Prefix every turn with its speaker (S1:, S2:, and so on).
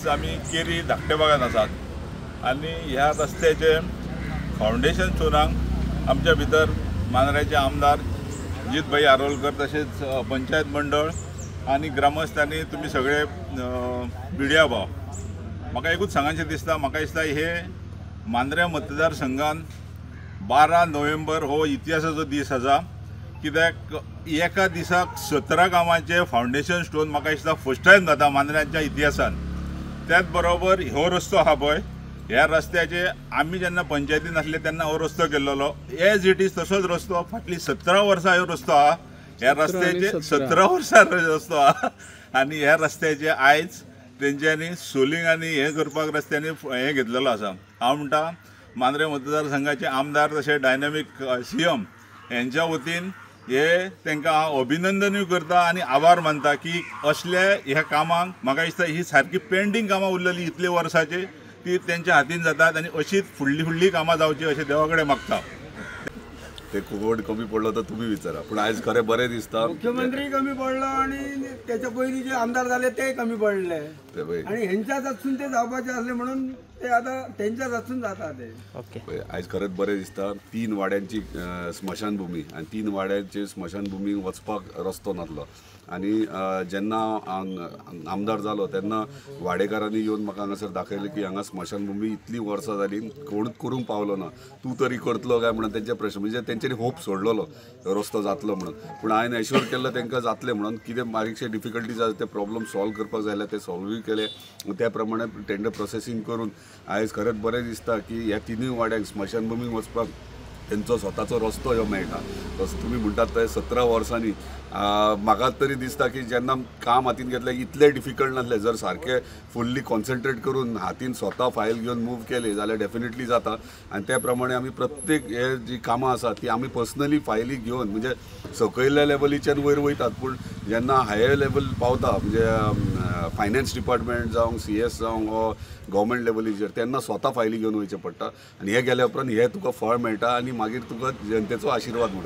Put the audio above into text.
S1: आज आम्ही केरी धाकटे भागात आसात आणि ह्या रस्त्याचे फाउंडेशन स्टोनाक आमच्या भितर मांद्रेचे आमदार जितभाई आरोलकर तसेच पंचायत मंडळ आणि ग्रामस्थांनी तुम्ही सगळे मिडिया भाव म्हाका एकूच सांगायचें दिसता, म्हाका दिसता हे मांद्रे मतदारसंघान 12 नोव्हेंबर हो इतिहासाचो दीस आसा, कित्याक एका दिसाक 17 गांवांचे फाउंडेशन स्टोन म्हाका दिसता फर्स्ट टायम जाता मांद्र्याच्या इतिहासान। त्याच बरोबर हो रस्तो आहा पळय, ह्या रस्त्याचे आम्ही जेन्ना पंचायतीन आसले तेन्ना हो रस्तो केल्लो एज इट इज तसोच रस्तो फाटली 17 वर्सां ह्यो रस्तो आहा, ह्या रस्त्याचे 17 वर्सां रस्तो आहा आनी ह्या रस्त्याचे आयज तेंच्यांनी सोलिंग आनी हे करपाक रस्त्यांनी हे घेतलेलो आसा। हांव म्हणटा मांद्रे मतदारसंघाचे आमदार तशें डायनॅमीक CM यांच्या वतीन हे तांकां हांव अभिनंदनूय करता आनी आभार मानता की असल्या ह्या कामांक म्हाका दिसता ही सारकी पेंडींग कामां उरलेली इतले वर्साचे ती त्यांच्या हातीन जातात आणि अशीच फुडली कामां जावची अशें देवा कडेन मागता।
S2: ते कोड कमी पडलो तर तुम्ही विचारा, पण आज खरें बरें दिसता।
S3: मुख्यमंत्री कमी पडलो आणि त्याच्या पयलीं जे आमदार झाले ते कमी पडले आणि ह्यांच्याच हातसून ते जावपाचे असले म्हणून ते आता त्यांच्याच हातसून जाता ते।
S2: ओके, आज खरेंच बरें दिसता। 3 वाड्यांची स्मशानभूमी आणि 3 वाड्यांचे स्मशानभूमी वचपाक रस्तो नासलो आणि जेन्ना आमदार जालो तेन्ना वाडेकारांनी येवन म्हाका हांगासर दाखयलें की हांगा स्मशानभूमी इतली वर्सां जाली कोणूच करूंक पावलो ना, तूं तरी करतलो काय म्हणून त्यांचे प्रश्न, म्हणजे तेंच्यांनी होप सोडलेलो रस्तो जातलो म्हणून, पूण हांवें एश्योर केल्लो तेंकां जातलें म्हणून। कितें बारीकशे डिफिकल्टीज आसा ते प्रॉब्लम सॉल्व करपाक जाय जाल्यार ते सॉल्वूय केले, त्या प्रमाणे टेंडर प्रोसेसींग करून आयज खरेंच बरें दिसता की ह्या 3 वाड्यांक स्मशानभूमीक वचपाक तेंचो स्वताचो रस्तो ह्यो मेळटा। तसो तुमी म्हणटात ते 17 वर्सांनी म्हाका तरी दिसता की जेन्ना काम हातीन घेतलें इतलें डिफिकल्ट नासलें, जर सारकें फुल्ली कॉन्सन्ट्रेट करून हातीन स्वता फायल घेवन मूव केली जाल्यार डेफिनेटली जाता। आनी त्या प्रमाणे आमी प्रत्येक हे जी कामां आसा ती आमी पर्सनली फायली घेवन म्हणजे सकयल्या लेवलीच्यान वयर वयतात, पूण जेन्ना हायर लेवल पावता म्हणजे फायनान्स डिपार्टमेंट जावं CS जावं हो गव्हर्मेंट लेवलीचेर तेन्ना स्वता फायली घेवन वयचें पडटा आणि हे गेल्या उपरांत हे तुका फळ मेळटा आणि मागीर तुका जनतेचो आशिर्वाद मेळटा।